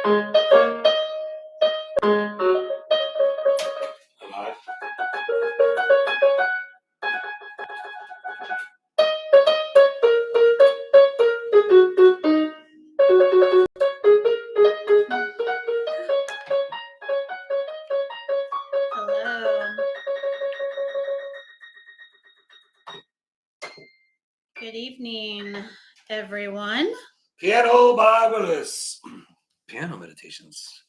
Hello. Good evening, everyone. Piano by Willis. Piano meditations.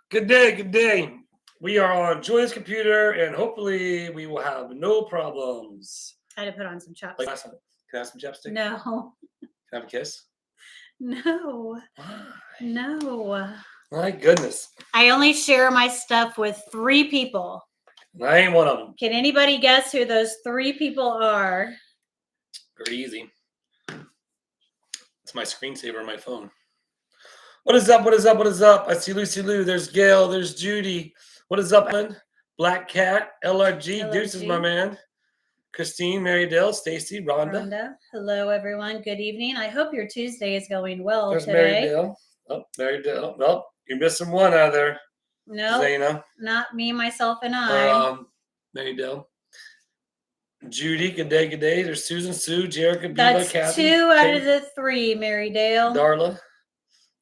Good day, good day. We are on Joy's computer, and hopefully we will have no problems. I had to put on some Like chopsticks. last time. Can I have some chapstick? No. Can I have a kiss? No. Why? No. My goodness. I only share my stuff with 3 people. I ain't one of them. Can anybody guess who those 3 people are? Very easy. It's my screensaver on my phone. What is up? What is up? What is up? I see Lucy Lou. There's Gail. There's Judy. What is up, Ellen? Black Cat. LRG. Deuces, my man. Christine, Mary Dale, Stacy, Rhonda. Hello, everyone. Good evening. I hope your Tuesday is going well There's today. Mary Dale. Oh, Mary Dale. Oh, you're missing one out of there. No, Zayna. not me, myself, and I. Mary Dale. Judy, good day, good day. There's Susan, Sue, Jerica, Biba, That's Kathy. 2 out of the 3, Mary Dale. Darla.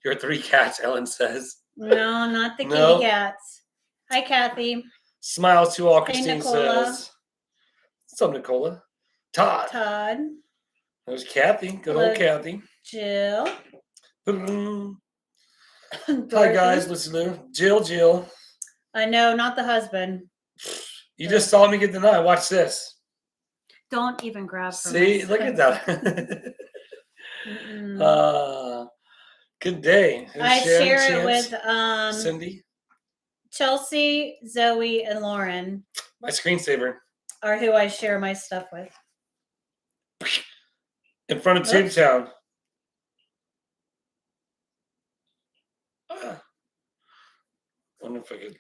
Your 3 cats, Ellen says. No, not the kitty cats. Hi, Kathy. Smiles to all, Hey, Christine Nicola. says. What's up, Nicola? Todd. There's Kathy. Good old Kathy. Jill. Hi, guys. Listen to Jill. No, not the husband. You just saw me get denied. Watch this. Don't even grab from See, us. look at that. Good day. I share it with Cindy, Chelsea, Zoe, and Lauren. my screensaver. Are who I share my stuff with. In front of Tubetown. Wonder if I could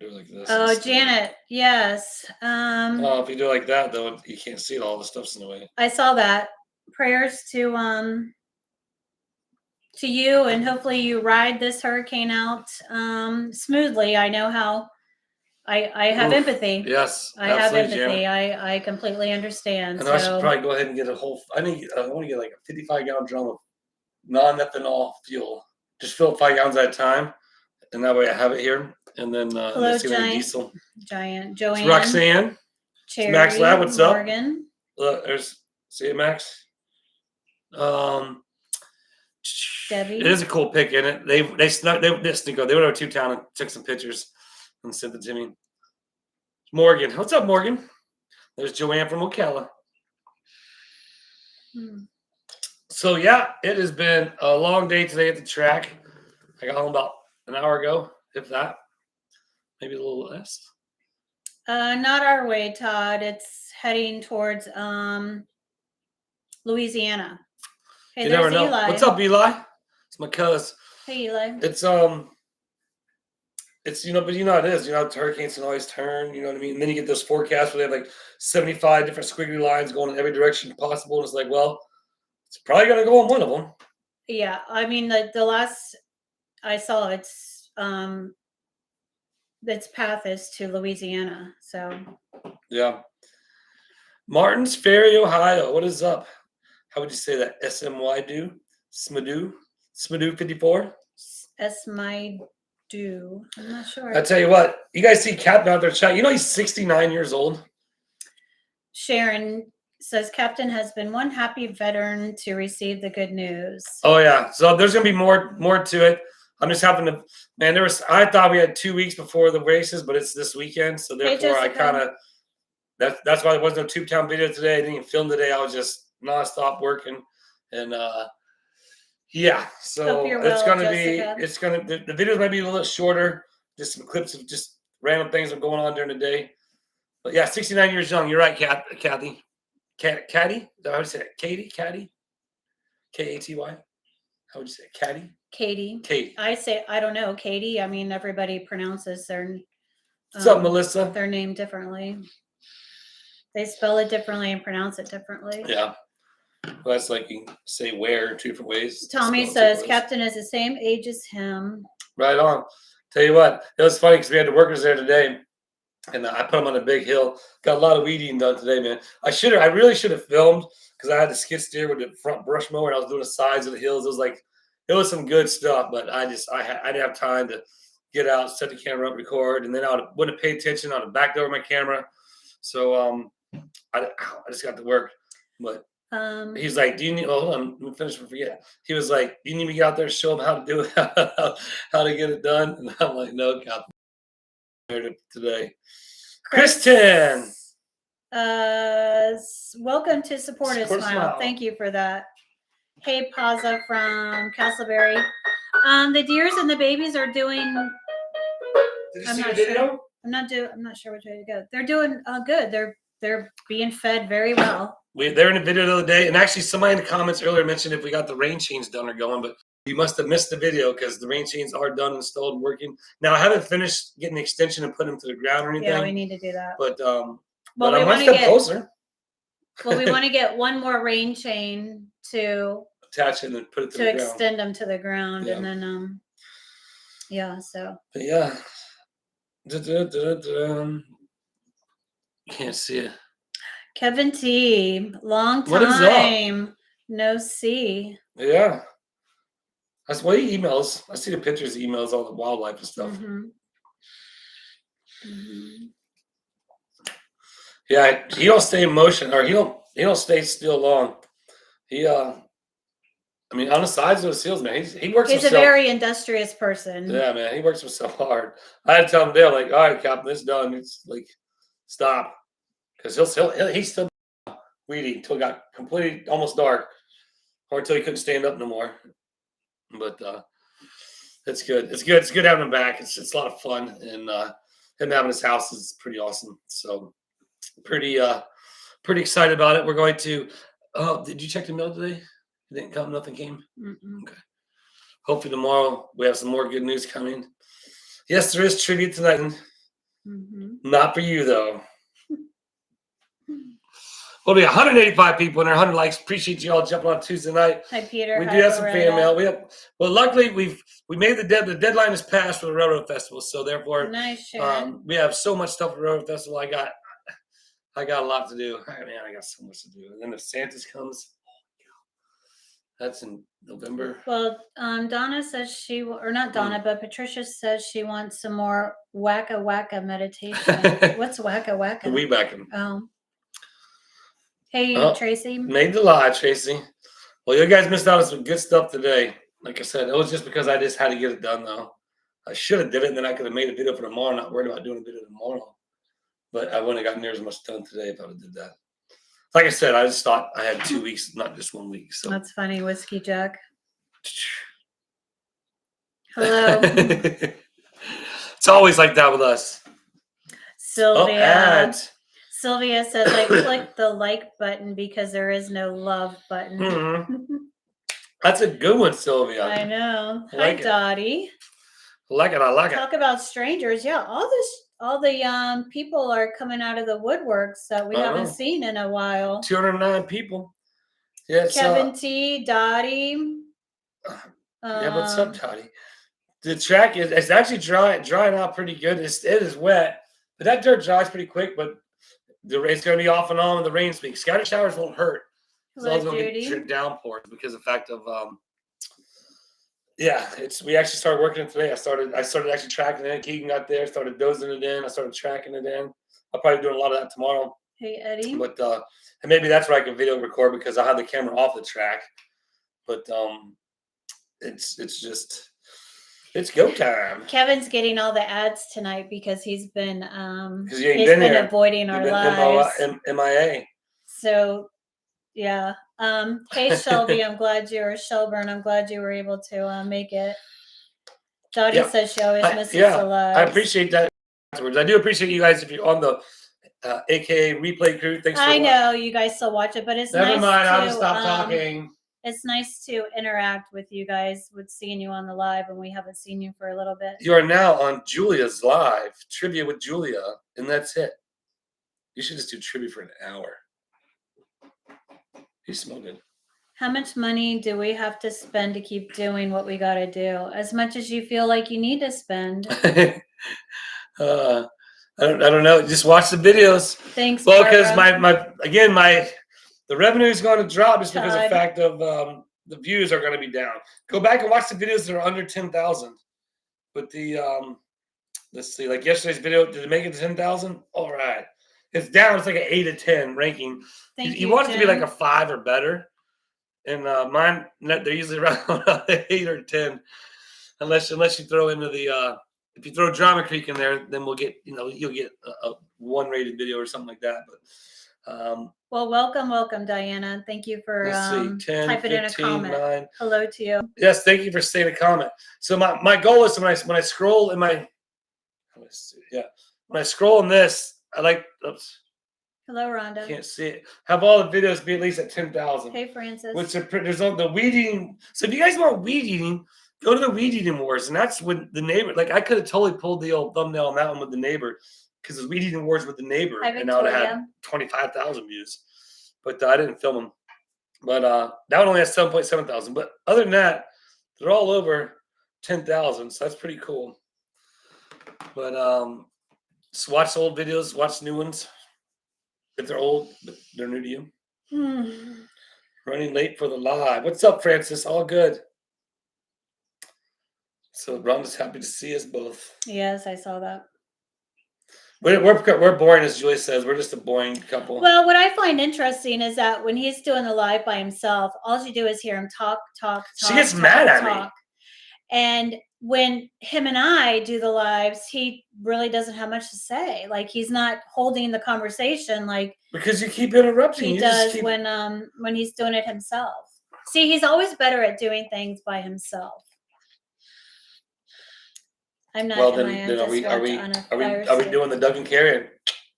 do it like this. Oh, Janet. Yes. Oh, if you do it like that, though, you can't see it. All the stuff's in the way. I saw that. Prayers to you, and hopefully you ride this hurricane out smoothly. I know how. I have empathy. Yes, I have empathy. Janet. I completely understand. And I should probably go ahead and get a whole. I want to get like a 55-gallon drum of non-ethanol fuel. Just fill it 5 gallons at a time, and that way I have it here. And then hello, diesel. Giant Joanne. It's Roxanne. Cherry, Max Lab. What's Morgan. up? Look, see it, Max. Debbie. It is a cool pic, isn't it? They went over to town and took some pictures and sent it to me. Morgan. What's up, Morgan? There's Joanne from Ocala. So, yeah, it has been a long day today at the track. I got home about an hour ago, if that. Maybe a little less. Not our way, Todd. It's heading towards Louisiana. Hey, you never know. Eli. What's up, Eli? It's my cuz. Hey, Eli. It's but how it is. The hurricanes can always turn. You know what I mean? And then you get those forecasts where they have like 75 different squiggly lines going in every direction possible. And it's like, well, it's probably going to go in one of them. Yeah, I mean the last I saw, its path is to Louisiana. So. Yeah. Martins Ferry, Ohio. What is up? How would you say that? SMY Smadu 54. SMY. I'm not sure. I tell you what, you guys see Captain out there chat. He's 69 years old. Sharon says Captain has been one happy veteran to receive the good news. Oh yeah, so there's gonna be more to it. I'm just having to, man. I thought we had 2 weeks before the races, but it's this weekend, so therefore I kind of that's why there was no Tubetown video today. I didn't even film today. I was just nonstop working, and yeah. So it's gonna the videos might be a little shorter, just some clips of just random things that are going on during the day. But yeah, 69 years young. You're right, Kathy. Caddy? How would you say it? Katie? Caddy? Katy? How would you say it? Caddy? Katie. I don't know. Katie. I mean, everybody pronounces their. What's up, Melissa? Their name differently. They spell it differently and pronounce it differently. Yeah. Well, that's like you can say where 2 different ways. Tommy says Captain is the same age as him. Right on. Tell you what, it was funny because we had the workers there today, and I put them on a big hill. Got a lot of weed eating done today, man. I really should have filmed because I had the skid steer with the front brush mower, and I was doing the sides of the hills. It was some good stuff, but I didn't have time to get out, set the camera up, record, and then I wouldn't have paid attention. I would have backed over my camera. So I just got to work. But he's like, "Do you need?" Oh, hold on, let me finish and forget. He was like, "Do you need me to get out there and show him how to do it, how to get it done?" And I'm like, "No, Captain, today." Kristen, welcome to Support a Smile. Thank you for that. Hey, Paza from Castleberry. The deers and the babies are doing. did you see the video? Sure. I'm not sure which way to go. They're doing good. They're being fed very well. They're in a video the other day, and actually somebody in the comments earlier mentioned if we got the rain chains done or going, but you must have missed the video because the rain chains are done, installed, and working. Now I haven't finished getting the extension and putting them to the ground or anything. Yeah, we need to do that. But well, I'm one step closer. Well, we want to get one more rain chain to attach it and put it to the ground. Extend them to the ground, and then yeah. So. But yeah. Can't see it. Kevin T, long time no see. Yeah. That's what he emails. I see the pictures, he emails all the wildlife and stuff. Yeah, he don't stay in motion, or he don't stay still long. He I mean, on the sides of his heels, man, he works himself. He's a very industrious person. Yeah, man, he works himself hard. I had to tell him, Dale, like, all right, Captain, this is done. It's like, stop. Because he's still weedy until it got completely almost dark, or until he couldn't stand up no more. But it's good. It's good. It's good having him back. It's a lot of fun, and him having his house is pretty awesome. So pretty excited about it. We're going to. Did you check the mail today? It didn't come. Nothing came. Okay. Hopefully tomorrow we have some more good news coming. Yes, there is tribute tonight. Not for you though. We'll be 185 people and 100 likes. Appreciate you all jumping on Tuesday night. Hi, Peter. We do have some fan mail. Well, luckily we made the deadline is passed for the Railroad Festival, so therefore, nice, Sharon. we have so much stuff for the Railroad Festival. I got a lot to do. Man, I got so much to do. And then if Santa's comes, that's in November. Well, Donna says not Donna, but Patricia says she wants some more wacka wacka meditation. What's wacka wacka? The weed backing. Hey, Tracy. Made the lie, Tracy. Well, you guys missed out on some good stuff today. Like I said, it was just because I just had to get it done, though. I should have did it, and then I could have made a video for tomorrow. Not worried about doing a video tomorrow. But I wouldn't have gotten near as much done today if I would have did that. Like I said, I just thought I had 2 weeks, not just 1 week. So that's funny, Whiskey Jack. Hello. It's always like that with us. Sylvia. Sylvia says, I clicked the like button because there is no love button. That's a good one, Sylvia. I know. Hi, Dottie. I like it. Talk about strangers. Yeah, all the people are coming out of the woodworks that we haven't seen in a while. 209 people. Yeah, Kevin T, Dottie. Yeah, what's up, Dottie? The track it's actually drying out pretty good. It is wet, but that dirt dries pretty quick. But it's going to be off and on with the rain speak. Scattered showers won't hurt. Hello, as long as we get downpours because of the fact of we actually started working it today. I started actually tracking it. Keegan got there, started dozing it in. I started tracking it in. I'll probably do a lot of that tomorrow. Hey, Eddie. But and maybe that's where I can video record because I have the camera off the track. But it's go time. Kevin's getting all the ads tonight because he's been avoiding our lives. MIA. So yeah. Hey Shelby, I'm glad Shelburne. I'm glad you were able to make it. Dottie says she always misses the lives. I appreciate that. Afterwards, I do appreciate you guys if you're on the AKA replay crew. Thanks. I know you guys still watch it, but it's never mind. I'll just stop talking. It's nice to interact with you guys, with seeing you on the live, and we haven't seen you for a little bit. You are now on Julia's live trivia with Julia, and that's it. You should just do trivia for an hour. You smell good. How much money do we have to spend to keep doing what we got to do? As much as you feel like you need to spend. I don't know. Just watch the videos. Thanks. Well, because the revenue is going to drop just because of the fact of the views are going to be down. Go back and watch the videos that are under 10,000. But the let's see, like yesterday's video, did it make it to 10,000? All right, it's down. It's like an 8 to 10 ranking. You want it to be like a 5 or better. And mine, they're usually around 8 or 10, unless you throw into the if you throw Drama Creek in there, then we'll get you'll get a 1 rated video or something like that. But well, welcome, Diana. Thank you for 10, typing 15, in a comment. 9. Hello to you. Yes, thank you for saying a comment. So my goal is when I scroll in my when I scroll in this, I like. Oops. Hello, Rhonda. Can't see it. Have all the videos be at least at 10,000. Hey, Francis. Which there's all the weed eating. So if you guys want weed eating, go to the weed eating wars, and that's when the neighbor. Like I could have totally pulled the old thumbnail on that one with the neighbor, because it's weed eating wars with the neighbor, and I would have had 25,000 views. But I didn't film them. But that one only has 7.7 thousand. But other than that, they're all over 10,000. So that's pretty cool. But just watch the old videos, watch new ones. If they're old, but they're new to you. Running late for the live. What's up, Francis? All good. So Rhonda's happy to see us both. Yes, I saw that. We're boring, as Julie says. We're just a boring couple. Well, what I find interesting is that when he's doing the live by himself, all you do is hear him talk. She gets mad at me. And when him and I do the lives, he really doesn't have much to say. Like he's not holding the conversation like because you keep interrupting. He does when he's doing it himself. See, he's always better at doing things by himself. I'm not. Well, then are we doing the Doug and Carrie?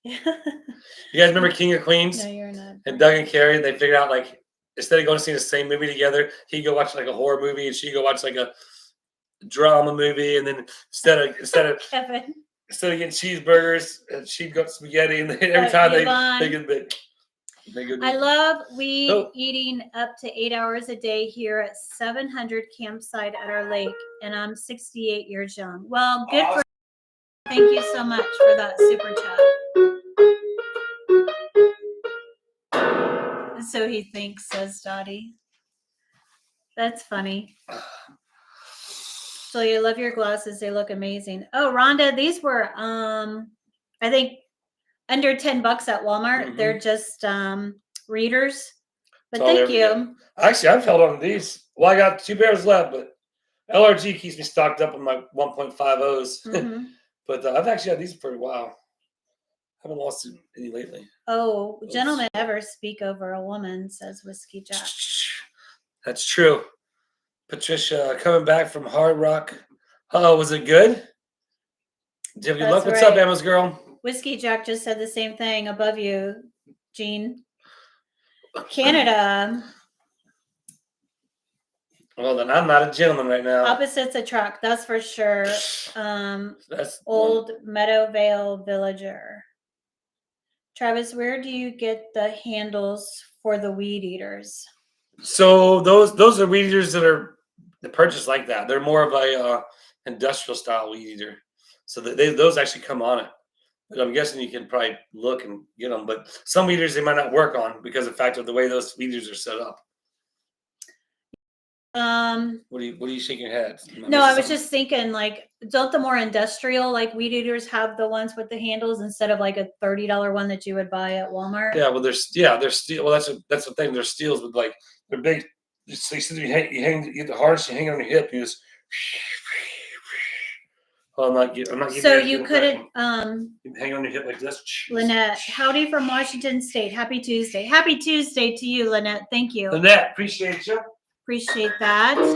You guys remember King of Queens? No, you're not. And Doug and Carrie, they figured out like instead of going to see the same movie together, he'd go watch like a horror movie and she'd go watch like a drama movie, and then instead of Kevin. Instead of getting cheeseburgers, she'd got spaghetti, and every time they get bit. I love weed eating up to 8 hours a day here at 700 campsite at our lake, and I'm 68 years young. Well, good for. Thank you so much for that super chat. So he thinks, says Dottie. That's funny. So you love your glasses. They look amazing. Oh, Rhonda, these were, I think, under $10 at Walmart. Mm-hmm. They're just readers. But thank you. Actually, I've held on to these. Well, I got 2 pairs left, but LRG keeps me stocked up on my 1.50s. Mm-hmm. But I've actually had these for a while. I haven't lost any lately. Oh, gentlemen never speak over a woman, says Whiskey Jack. That's true. Patricia coming back from Hard Rock. Oh, was it good? Did you have good luck? What's up, Emma's girl? Whiskey Jack just said the same thing above you, Gene. Canada. Well, then I'm not a gentleman right now. Opposites attract, that's for sure. That's old Meadowvale villager. Travis, where do you get the handles for the weed eaters? So those are weed eaters that are purchased like that. They're more of a industrial style weed eater. So those actually come on it. But I'm guessing you can probably look and get them. But some weed eaters they might not work on because of the fact of the way those weed eaters are set up. What are you shaking your head? No, I was just thinking, like, don't the more industrial like weed eaters have the ones with the handles instead of like a $30 one that you would buy at Walmart? Yeah, well, they're steel. Well, that's the thing. They're steels with like they're big. So you get the harness, you hang it on your hip, you just. Well, I'm not getting. So you couldn't. You hang on your hip like this. Lynette, howdy from Washington State. Happy Tuesday. Happy Tuesday to you, Lynette. Thank you. Lynette, appreciate you. Appreciate that. Let's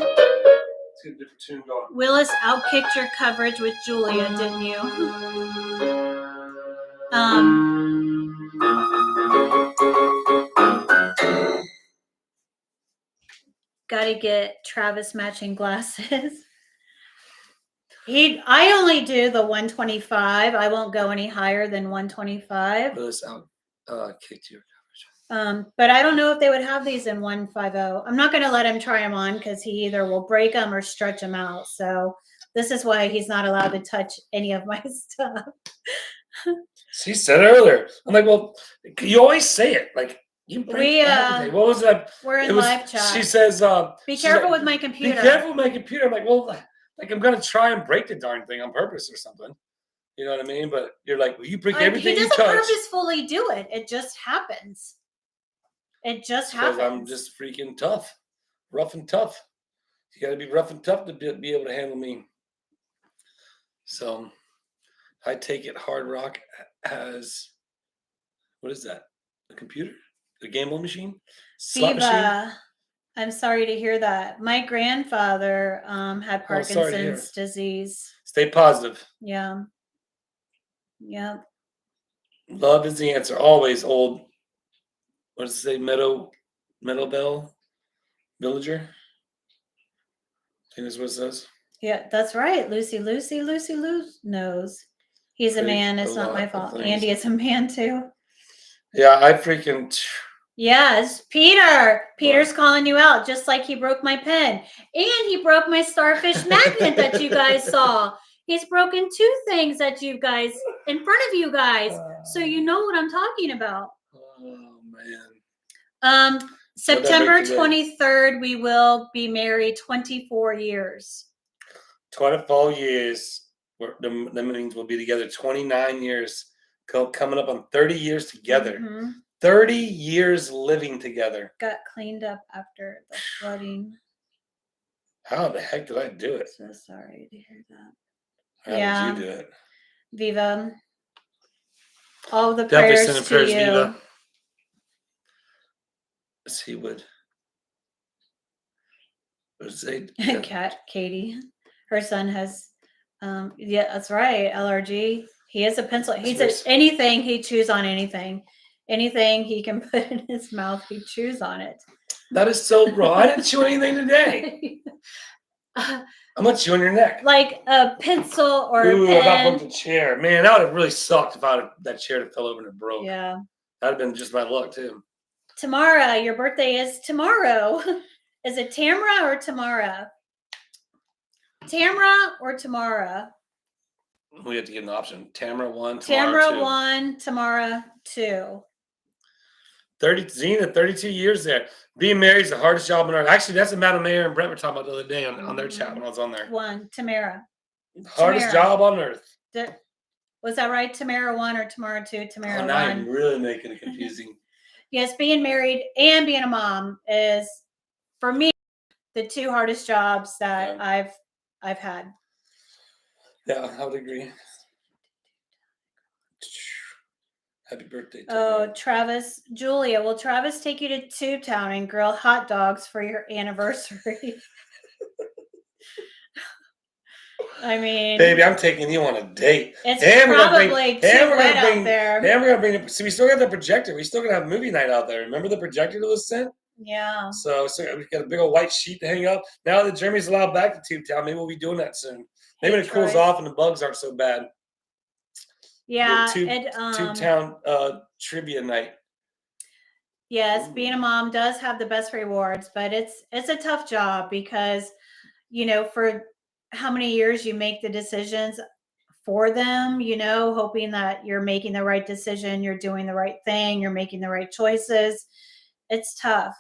get a different tune going. Willis outkicked your coverage with Julia, didn't you? Gotta get Travis matching glasses. I only do the 125. I won't go any higher than 125. Willis outkicked your coverage. But I don't know if they would have these in 150. I'm not going to let him try them on because he either will break them or stretch them out. So this is why he's not allowed to touch any of my stuff. She said earlier. I'm like, well, you always say it. Like, you break everything. What was that? We're in live chat. She says, be careful with my computer. Be careful with my computer. I'm like, well, like I'm going to try and break the darn thing on purpose or something. You know what I mean? But you're like, well, you break everything you touch. He doesn't purposefully do it. It just happens. It just happens. Because I'm just freaking tough. Rough and tough. You got to be rough and tough to be able to handle me. So I take it Hard Rock as, what is that? A computer? A gambling machine? Slot machine? I'm sorry to hear that. My grandfather had Parkinson's disease. Stay positive. Yeah. Yeah. Love is the answer. Always old. What does it say? Meadowbell Villager? I think that's what it says. Yeah, that's right. Lucy knows. He's a man. It's not my fault. Andy is a man too. Yeah, I freaking. Yes, Peter. Peter's calling you out, just like he broke my pen. And he broke my starfish magnet that you guys saw. He's broken 2 things that you guys, in front of you guys. So you know what I'm talking about. Oh, man. September 23rd, we will be married 24 years. 24 years. That means we'll be together 29 years. Coming up on 30 years together. Mm-hmm. 30 years living together. Got cleaned up after the flooding. How the heck did I do it? So sorry to hear that. How did you do it? Viva. All the prayers to you. Viva. He would say Katie. Her son has yeah, that's right. LRG. He is a pencil. He's anything he chews on anything. Anything he can put in his mouth, he chews on it. That is so wrong. I didn't chew anything today. I'm gonna chew on your neck. Like a pencil or a pen. I got the chair. Man, that would have really sucked if that chair fell over and it broke. Yeah. That'd have been just my luck too. Tamara, your birthday is tomorrow. Is it Tamara or Tamara? Tamara or Tamara? We have to get an option. Tamara 1, Tamara 1, Tamara 2. 32 years there. Being married is the hardest job on earth. Actually, that's what Madam Mayor and Brett were talking about the other day on their chat when I was on there. 1, Tamara. Hardest job on earth. Was that right? Tamara 1 or Tamara 2? Tamara 1. Now I'm really making it confusing. Yes, being married and being a mom is, for me, the 2 hardest jobs that I've had. Yeah, I would agree. Happy birthday. Oh, Travis. Julia, will Travis take you to Tube Town and grill hot dogs for your anniversary? I mean, baby, I'm taking you on a date. It's probably too wet out there. And we're gonna bring it. See, we still got the projector. We still gonna have movie night out there. Remember the projector that was sent? Yeah. So we got a big old white sheet to hang up. Now that Jeremy's allowed back to Tube Town, maybe we'll be doing that soon. Maybe when it cools off and the bugs aren't so bad. Yeah. Tube Town trivia night. Yes, being a mom does have the best rewards, but it's a tough job because, for how many years you make the decisions for them, hoping that you're making the right decision, you're doing the right thing, you're making the right choices. It's tough.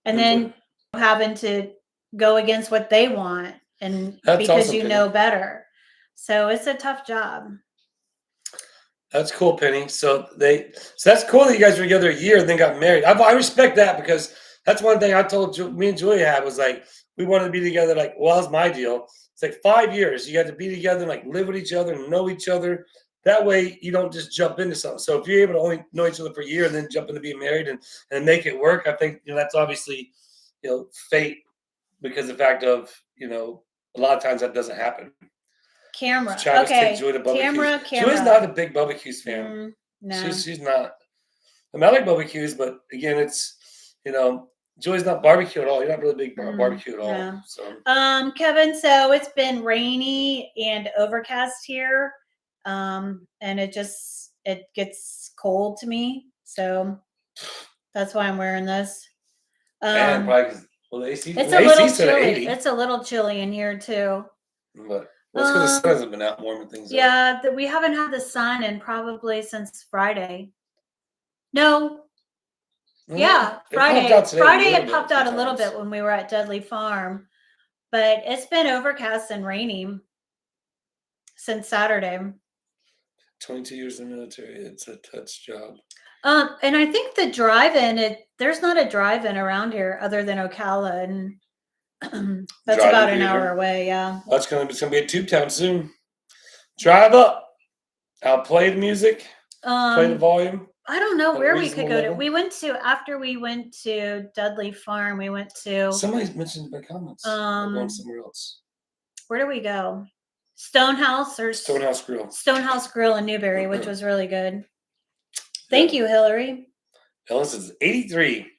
And then having to go against what they want and because you know better. So it's a tough job. That's cool, Penny. So that's cool that you guys were together a year and then got married. I respect that because that's one thing I told me and Julia had was like, we wanted to be together. Like, well, that's my deal. It's like 5 years. You got to be together and like live with each other and know each other. That way you don't just jump into something. So if you're able to only know each other for a year and then jump into being married and make it work, I think, that's obviously, fate because the fact of, a lot of times that doesn't happen. Camera. Okay. Camera. Joy's not a big Bubba Q's fan. No. She's not. I mean, I like Bubba Q's, but again, it's, Joy's not barbecue at all. You're not really big barbecue at all. No. So. Kevin, so it's been rainy and overcast here. And it gets cold to me. So That's why I'm wearing this. And probably well, the AC. It's the a AC little said chilly. 80. It's a little chilly in here too. But well, it's because the sun hasn't been out warming things up. Yeah, we haven't had the sun in probably since Friday. No. Yeah, Friday. Friday it popped out a little bit when we were at Dudley Farm, but it's been overcast and raining since Saturday. 22 years in the military. It's a touch job. And I think the drive-in, there's not a drive-in around here other than Ocala, and that's about an hour away. Yeah, it's gonna be a tube town soon. Drive up. I'll play the music. Play the volume. I don't know where we could go to. We went to after we went to Dudley Farm. We went to. Somebody's mentioned in my comments. We're going somewhere else. Where do we go? Stonehouse Grill. Stonehouse Grill in Newberry, which was really good. Thank you, Hillary. Ellis is 83.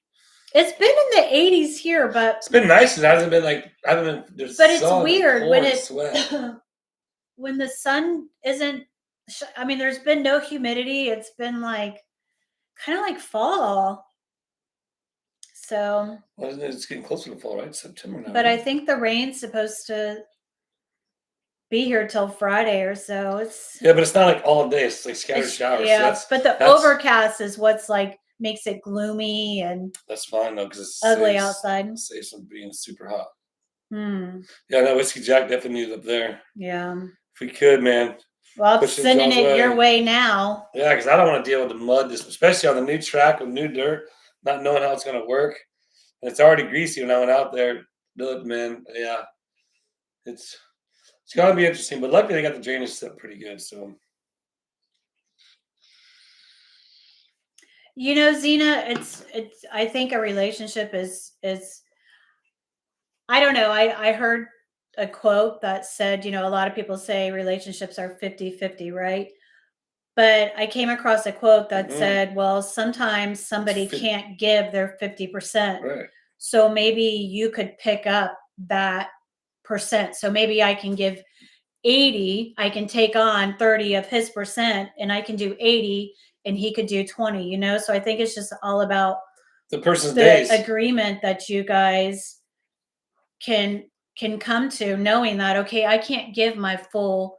It's been in the 80s here, but it's been nice. It hasn't been like I haven't been. But it's weird when when the sun isn't. I mean, there's been no humidity. It's been like kind of like fall. So. Well, it's getting closer to fall, right? September now. But I think the rain's supposed to be here till Friday or so. Yeah, but it's not like all day. It's like scattered showers. Yeah, so but the overcast is what's like makes it gloomy and that's fine though because it's ugly outside. Saves from being super hot. Hmm. Yeah, no, Whiskey Jack definitely needed up there. Yeah. If we could, man. Well, I'm sending it your way now. Yeah, because I don't want to deal with the mud, especially on the new track with new dirt, not knowing how it's going to work. And it's already greasy when I went out there. Look, man, yeah, it's going to be interesting. But luckily, they got the drainage set pretty good. So, you know, Zena, it's. I think a relationship is. I don't know. I heard a quote that said, you know, a lot of people say relationships are 50-50, right? But I came across a quote that said, well, sometimes somebody can't give their 50%. Right. So maybe you could pick up that percent. So maybe I can give 80, I can take on 30 of his percent, and I can do 80 and he could do 20, you know? So I think it's just all about the person's days. Agreement that you guys can come to, knowing that, okay, I can't give my full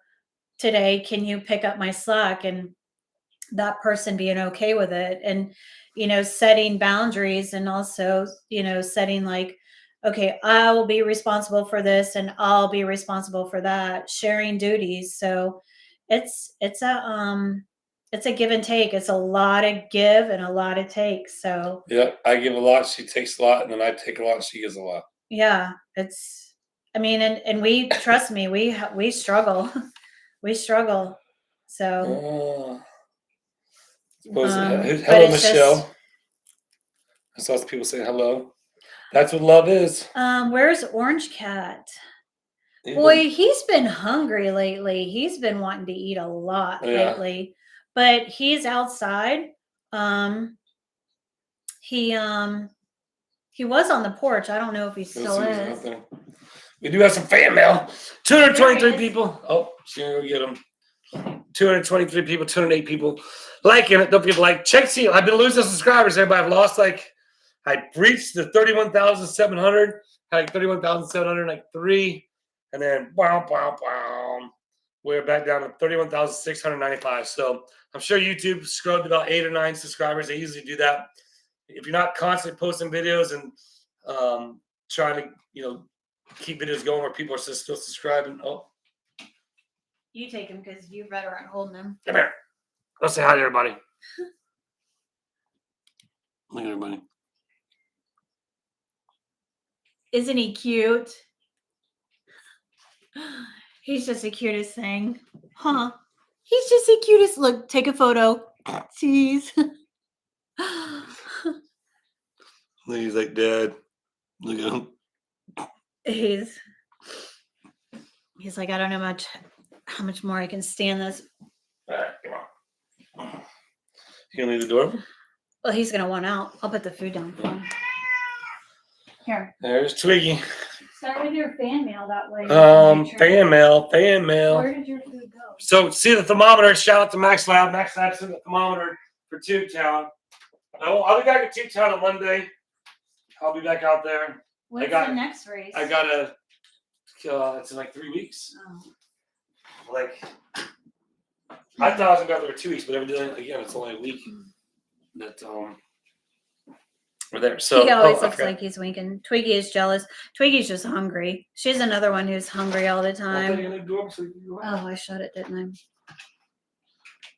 today. Can you pick up my slack? And that person being okay with it, and, you know, setting boundaries, and also, you know, setting like, okay, I will be responsible for this and I'll be responsible for that, sharing duties. So it's a give and take. It's a lot of give and a lot of take. So yeah, I give a lot, she takes a lot, and then I take a lot, she gives a lot. Yeah, I mean, and we, trust me, we struggle. We struggle. So. Hello, Michelle. I saw some people saying hello. That's what love is. Where's Orange Cat? Boy, he's been hungry lately. He's been wanting to eat a lot lately. But he's outside. He was on the porch. I don't know if he still is. We do have some fan mail. 223 people. Oh, she's gonna go get them. 223 people, 208 people liking it. Don't forget to like. See, I've been losing subscribers. Everybody, I've lost I breached the 31,700. Had 31,703, and then we're back down to 31,695. So I'm sure YouTube scrubbed about 8 or 9 subscribers. They usually do that. If you're not constantly posting videos and trying to, you know, keep videos going where people are still subscribing. Oh, you take them because you're better at holding them. Come here. Let's say hi to everybody. Look at everybody. Isn't he cute? He's just the cutest thing. Huh? He's just the cutest. Look, take a photo. Jeez. He's like, Dad. Look at him. He's like, I don't know how much more I can stand this. All right, come on. You gonna leave the door? Well, he's gonna want out. I'll put the food down for him. Here. There's Twiggy. Start with your fan mail that way. Fan mail. Where did your food go? So see the thermometer. Shout out to Max Lab. Max Lab sent the thermometer for Tube Town. I'll be back at Tubetown on Monday. I'll be back out there. When's the next race? I got a. It's in like 3 weeks. Oh. Like, I thought I was gonna go out there 2 weeks, but evidently, again, it's only a week. That we're there. So he always looks like he's winking. Twiggy is jealous. Twiggy's just hungry. She's another one who's hungry all the time. Oh, I shut it, didn't I?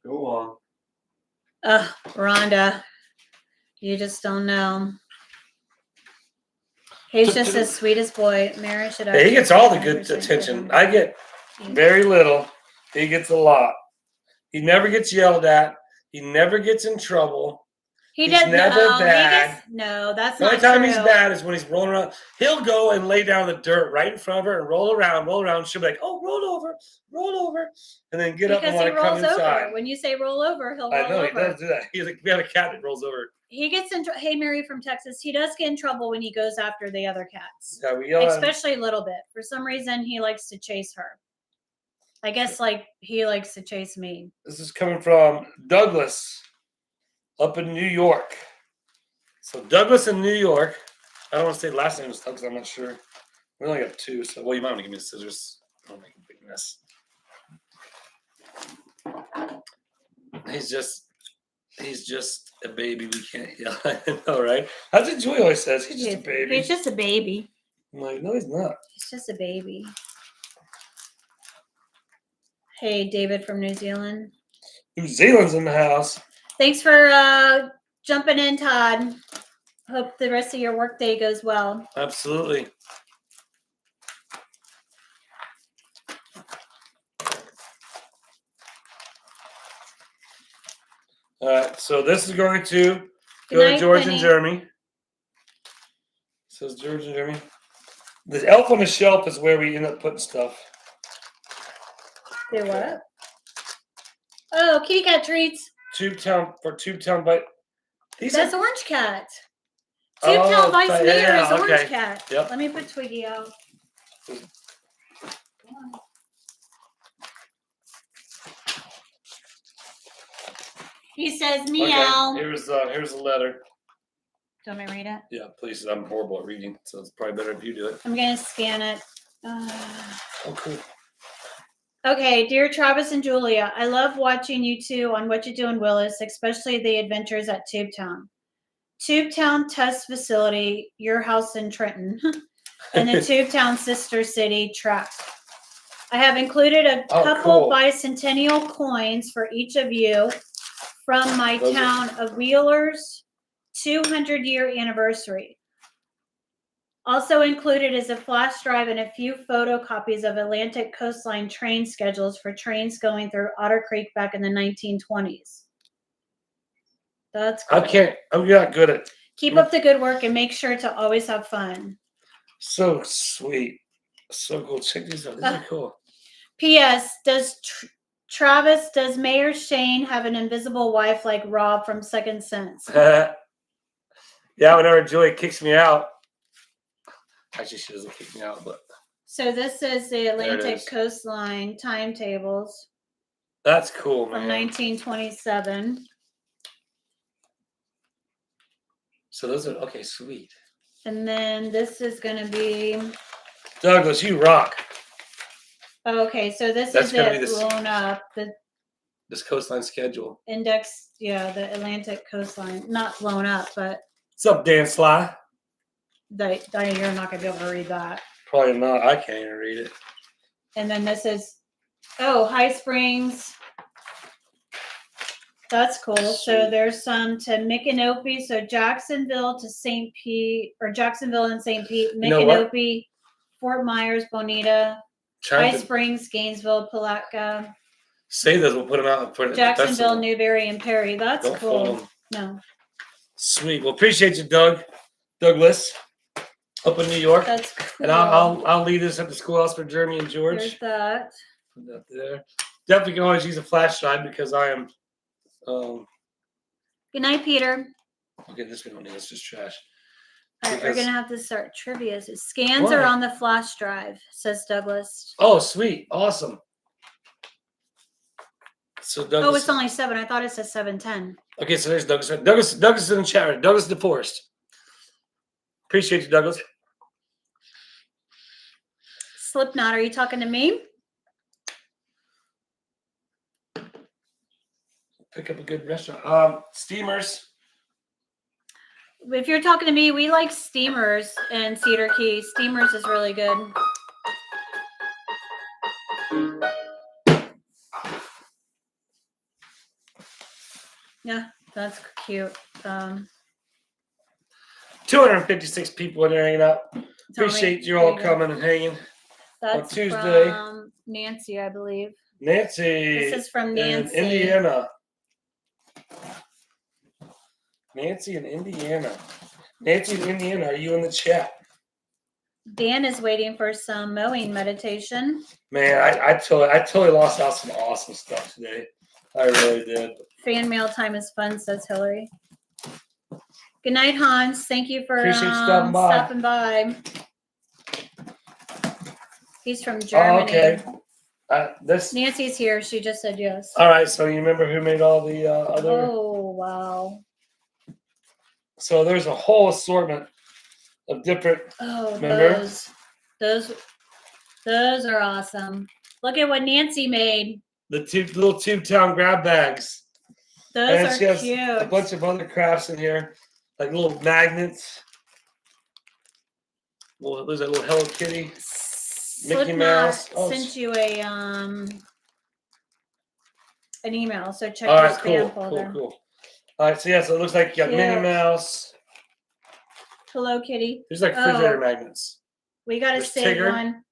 Go on. Rhonda, you just don't know. He's just the sweetest boy. Mary should. He gets all the good attention. I get very little. He gets a lot. He never gets yelled at. He never gets in trouble. He's never bad. That's not true. The only time he's bad is when he's rolling around. He'll go and lay down in the dirt right in front of her and roll around. She'll be like, "Oh, roll over," and then get up and want to come inside. When you say roll over, he'll roll over. I know he does do that. He's like, we have a cat that rolls over. He gets in. Hey, Mary from Texas. He does get in trouble when he goes after the other cats. Yeah, we yell especially a little bit. For some reason, he likes to chase her. I guess like he likes to chase me. This is coming from Douglas up in New York. So Douglas in New York. I don't want to say the last name because I'm not sure. We only got 2, so well, you might want to give me the scissors. I'll make a big mess. He's just a baby. We can't yell at him, all right? That's what Joy always says. He's just a baby. He's just a baby. I'm like, no, he's not. He's just a baby. Hey, David from New Zealand. New Zealand's in the house. Thanks for jumping in, Todd. Hope the rest of your workday goes well. Absolutely. All right, so this is going to go to George and Jeremy. It says George and Jeremy. The elf on the shelf is where we end up putting stuff. Do what? Oh, kitty cat treats. Tubetown Bite. That's Orange Cat. Tubetown Bites Mayor is Orange Cat. Yep. Let me put Twiggy out. He says meow. Okay. Here's a letter. Do you want me to read it? Yeah, please. I'm horrible at reading, so it's probably better if you do it. I'm gonna scan it. Oh, cool. Okay, dear Travis and Julia, I love watching you two on What You Do in Willis, especially the adventures at Tubetown. Tubetown Test Facility, your house in Trenton, and the Tubetown Sister City Track. I have included a couple bicentennial coins for each of you from my town of Wheeler's 200-year anniversary. Also included is a flash drive and a few photocopies of Atlantic Coastline train schedules for trains going through Otter Creek back in the 1920s. That's cool. I'm not good at. Keep up the good work and make sure to always have fun. So sweet. So cool. Check these out. These are cool. P.S. Does Mayor Shane have an invisible wife like Rob from Second Sense? Yeah, whenever Julie kicks me out. Actually, she doesn't kick me out, but. So this is the Atlantic Coastline timetables. That's cool, man. From 1927. So those are, okay, sweet. And then this is going to be. Douglas, you rock. Okay, so this is it blown up. This coastline schedule. Index, yeah, the Atlantic coastline. Not blown up, but. What's up, Dan Sly? You're not going to be able to read that. Probably not. I can't even read it. And then this is, High Springs. That's cool. Sweet. So there's some to Micanopy. So Jacksonville to St. Pete, or Jacksonville and St. Pete, Micanopy, Fort Myers, Bonita, High Springs, Gainesville, Palatka. Say this, we'll put them out for Jacksonville, Newberry, and Perry. That's cool. No. Sweet. Well, appreciate you, Douglas. Up in New York. That's cool. And I'll leave this at the schoolhouse for Jeremy and George. There's that. Put that there. Definitely can always use a flash drive because I am. Good night, Peter. Okay, this we don't need. It's just trash. All right, we're gonna have to start trivia. Scans are on the flash drive, says Douglas. Oh, sweet, awesome. So Douglas. Oh, it's only 7. I thought it said 7:10. Okay, so there's Douglas. Douglas is in the chat room. Douglas DeForest. Appreciate you, Douglas. Slipknot, are you talking to me? Pick up a good restaurant. Steamers. If you're talking to me, we like Steamers in Cedar Key. Steamers is really good. Yeah, that's cute. 256 people in there hanging out. Appreciate you all coming and hanging. That's on Tuesday. From Nancy, I believe. Nancy. This is from Nancy. In Indiana. Nancy in Indiana. Nancy in Indiana, are you in the chat? Dan is waiting for some mowing meditation. Man, I totally lost out some awesome stuff today. I really did. Fan mail time is fun, says Hillary. Good night, Hans. Thank you for stopping by. He's from Germany. Oh, okay. Nancy's here. She just said yes. All right. So you remember who made all the other? Oh, wow. So there's a whole assortment of different. Oh, remember? Those are awesome. Look at what Nancy made. The little Tubetown grab bags. Those are cute. A bunch of other crafts in here, like little magnets. Well, there's a little Hello Kitty, Mickey Mouse. Sent you an email, so check your spam folder. Cool. All right, so yeah, so it looks like you got Minnie Mouse. Hello Kitty. There's like refrigerator magnets. We got to save Tigger. one.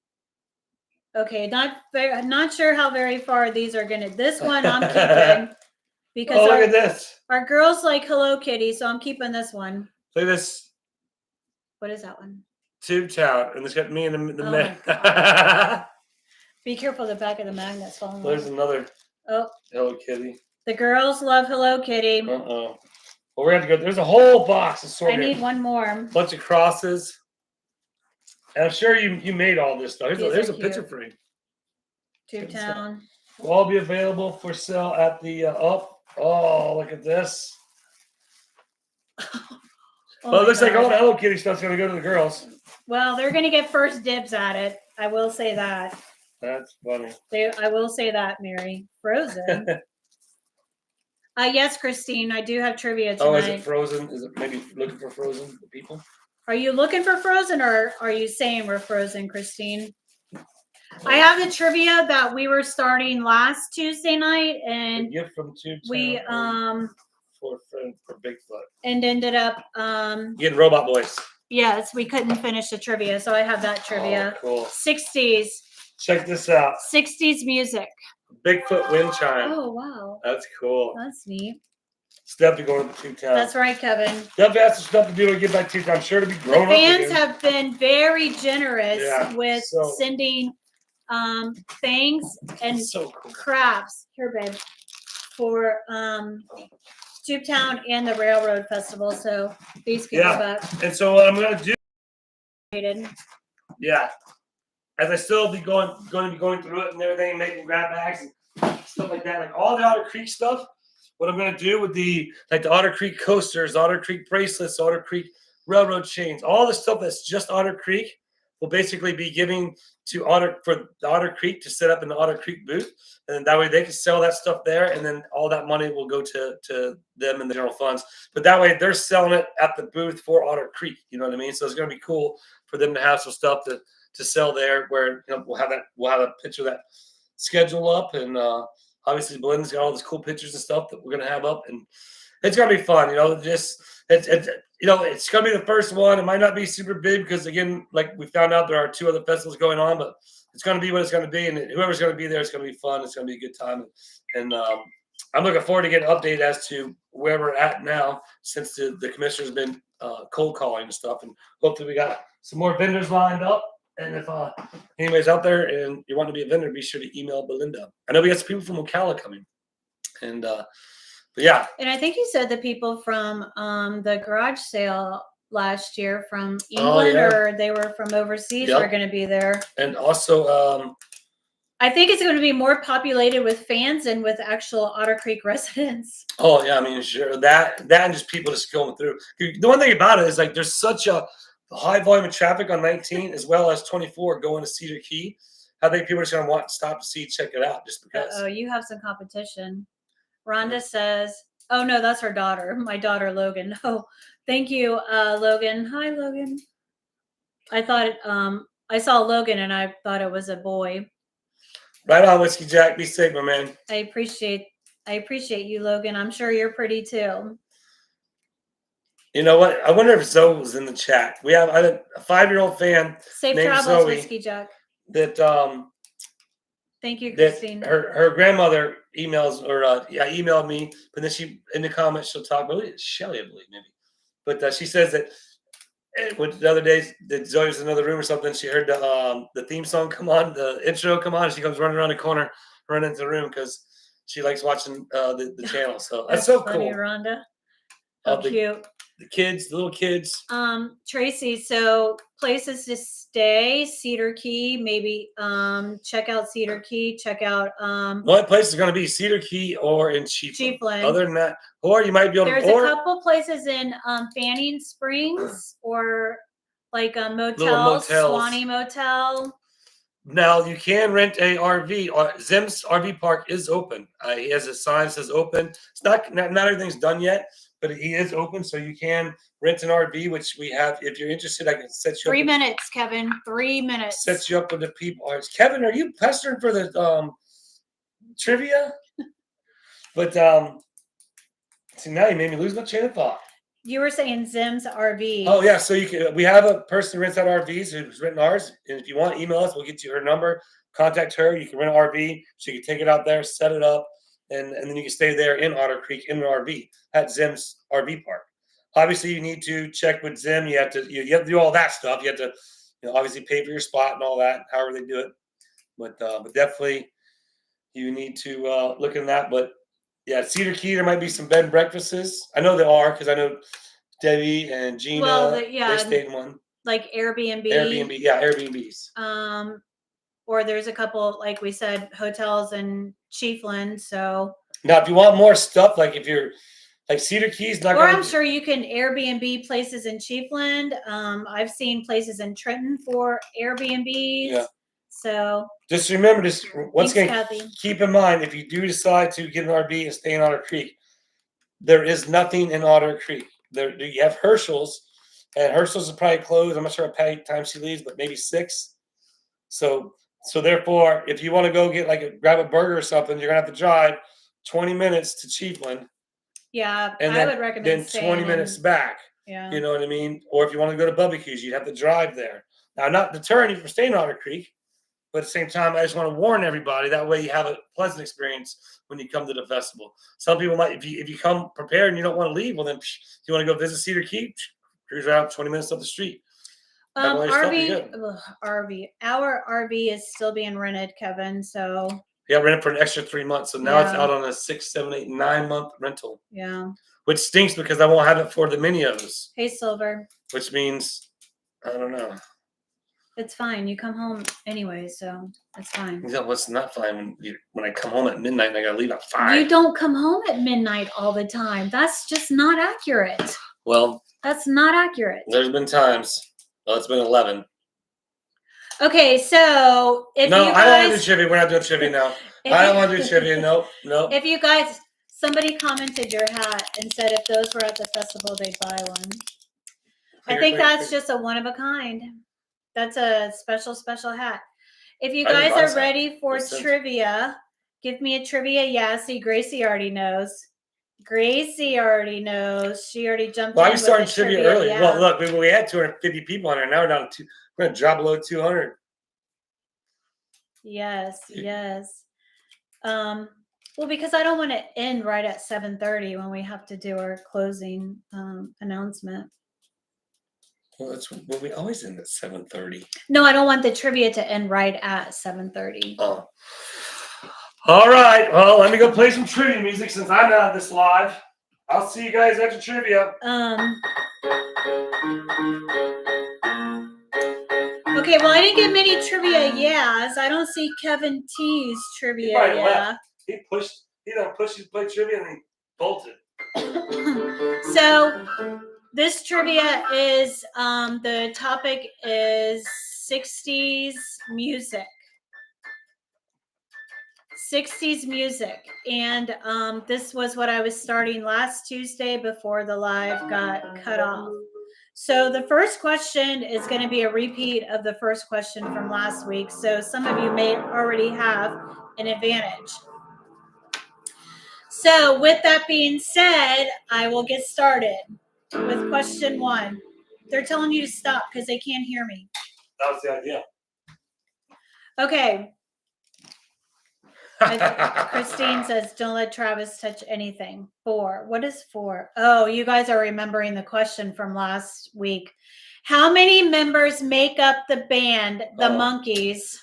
Okay, not sure how very far these are gonna. This one I'm keeping because look at this. Our girls like Hello Kitty, so I'm keeping this one. Look at this. What is that one? Tubetown, and it's got me and the magnet. Be careful, the back of the magnet's falling. There's another. Hello Kitty. The girls love Hello Kitty. Well, we're gonna have to go. There's a whole box of sorted. I need one more. Bunch of crosses. And I'm sure you made all this stuff. Here's a picture frame. Tubetown. Will all be available for sale at the Oh, look at this. Well, it looks like all the Hello Kitty stuff's going to go to the girls. Well, they're going to get first dibs at it. I will say that. That's funny. I will say that, Mary. Frozen. Yes, Christine, I do have trivia tonight. Oh, is it Frozen? Is it maybe looking for Frozen people? Are you looking for Frozen, or are you saying we're Frozen, Christine? I have the trivia that we were starting last Tuesday night, and a gift from we for Bigfoot, and ended up getting Robot Boys. Yes, we couldn't finish the trivia, so I have that trivia. Oh, cool. 60s. Check this out. 60s music. Bigfoot wind chime. Oh wow. That's cool. That's neat. It's definitely going to Tubetown. That's right, Kevin. Definitely has some stuff to do to get back to Tubetown. I'm sure to be growing up. Fans have been very generous with so, sending things and so cool. crafts here, babe, for Tubetown and the Railroad Festival. So these can go back. And so what I'm going to do. Yeah. As I still be going to be going through it and everything, making grab bags and stuff like that, like all the Otter Creek stuff. What I'm going to do with the Otter Creek coasters, Otter Creek bracelets, Otter Creek railroad chains, all the stuff that's just Otter Creek will basically be giving to the Otter Creek to set up in the Otter Creek booth, and then that way they can sell that stuff there, and then all that money will go to them in the general funds. But that way they're selling it at the booth for Otter Creek. You know what I mean? So it's going to be cool for them to have some stuff to sell there. Where we'll have a picture of that schedule up, and obviously Belinda's got all these cool pictures and stuff that we're going to have up, and it's going to be fun. It's going to be the first one. It might not be super big because, again, like we found out, there are 2 other festivals going on, but it's going to be what it's going to be. And whoever's going to be there, it's going to be fun. It's going to be a good time. And I'm looking forward to getting an update as to where we're at now, since the commissioner's been cold calling and stuff. And hopefully we got some more vendors lined up. And if anybody's out there and you want to be a vendor, be sure to email Belinda. I know we got some people from Ocala coming. And but yeah. And I think you said the people from the garage sale last year from England or they were from overseas were going to be there. And also I think it's going to be more populated with fans than with actual Otter Creek residents. Oh yeah, I mean, sure, that and just people just going through. The one thing about it is like there's such a high volume of traffic on 19 as well as 24 going to Cedar Key. I think people are just gonna want to stop to see, check it out, just because. Oh, you have some competition. Rhonda says, "Oh no, that's her daughter. My daughter Logan." Oh, thank you, Logan. Hi, Logan. I thought I saw Logan and I thought it was a boy. Right on, Whiskey Jack. Be safe, my man. I appreciate you, Logan. I'm sure you're pretty too. You know what? I wonder if Zoe was in the chat. We have a 5-year-old fan. Safe named travels, Zoe, Whiskey Jack. That thank you, Christine. Her grandmother emailed me, but then she in the comments she'll talk about Shelly, I believe maybe. But she says that the other day that Zoe was in another room or something, she heard the theme song come on, the intro come on, and she comes running around the corner, running into the room because she likes watching the channel. So that's so funny, cool. Rhonda. How cute. The little kids. Tracy, so places to stay, Cedar Key, maybe check out Cedar Key, check out what place is going to be Cedar Key or in Chiefland. Other than that, or you might be able There's to. There's a couple places in Fanning Springs or like motels, Swanee Motel. Now you can rent a RV. Zim's RV park is open. He has a sign that says open. It's not everything's done yet, but he is open, so you can rent an RV, which we have. If you're interested, I can set you up. 3 minutes, Kevin. 3 minutes. Set you up with the people. Kevin, are you pestering for the trivia? But see, now you made me lose my chain of thought. You were saying Zim's RV. Oh yeah, so we have a person who rents out RVs who's renting ours, and if you want, email us. We'll get you her number. Contact her. You can rent an RV. She can take it out there, set it up, and then you can stay there in Otter Creek in an RV at Zim's RV park. Obviously, you need to check with Zim. You have to do all that stuff. You have to obviously pay for your spot and all that. However they do it, but definitely you need to look at that. But yeah, Cedar Key, there might be some bed and breakfasts. I know there are because I know Debbie and Gina. They stayed in one. Like Airbnb. Airbnbs. Or there's a couple, like we said, hotels in Chiefland. So now, if you want more stuff, like if you're like Cedar Keys, I'm sure you can Airbnb places in Chiefland. I've seen places in Trenton for Airbnbs. Yeah. So just remember this. Once again, keep in mind if you do decide to get an RV and stay in Otter Creek, there is nothing in Otter Creek. There you have Herschel's, and Herschel's is probably closed. I'm not sure what time she leaves, but maybe 6. So therefore, if you want to go get grab a burger or something, you're gonna have to drive 20 minutes to Chiefland. Yeah, and I would recommend then 20 minutes back. Yeah, you know what I mean. Or if you want to go to barbecues, you'd have to drive there. Now, I'm not deterring you from staying in Otter Creek. But at the same time, I just want to warn everybody. That way you have a pleasant experience when you come to the festival. Some people might, if you come prepared and you don't want to leave, well, then you want to go visit Cedar Key, cruise around 20 minutes up the street. Our RV is still being rented, Kevin. So yeah, rented for an extra 3 months. So now it's out on a 6, 7, 8, 9 month rental. Yeah. Which stinks because I won't have it for the Minios. Hey, Silver. Which means, I don't know. It's fine. You come home anyway, so it's fine. Yeah, well, it's not fine when I come home at midnight and I gotta leave at 5. You don't come home at midnight all the time. That's just not accurate. Well, that's not accurate. There's been times. Well, it's been 11. Okay, so if no, you guys, I don't want to do trivia. We're not doing trivia now. I don't want to do trivia. Nope. If you guys, somebody commented your hat and said if those were at the festival, they'd buy one. I think that's just a one of a kind. That's a special hat. If you guys are ready for trivia, give me a trivia. Yeah, see, Gracie already knows. She already jumped in. Well, I was starting trivia early. Yeah. Well, look, we had 250 people on there. Now we're down to we're going to drop below 200. Yes. Well, because I don't want to end right at 7:30 when we have to do our closing announcement. Well, that's what we always end at 7:30. No, I don't want the trivia to end right at 7:30. Oh. All right. Well, let me go play some trivia music since I'm out of this live. I'll see you guys after trivia. Okay, well, I didn't get many trivia yeahs. I don't see Kevin T's trivia yeah. He done pushed his play trivia and he bolted. So this trivia is the topic is 60s music. 60s music. And this was what I was starting last Tuesday before the live got cut off. So the first question is going to be a repeat of the first question from last week. So some of you may already have an advantage. So with that being said, I will get started with question 1. They're telling you to stop because they can't hear me. That was the idea. Okay. Christine says, don't let Travis touch anything. 4. What is 4? Oh, you guys are remembering the question from last week. How many members make up the band, the Monkees?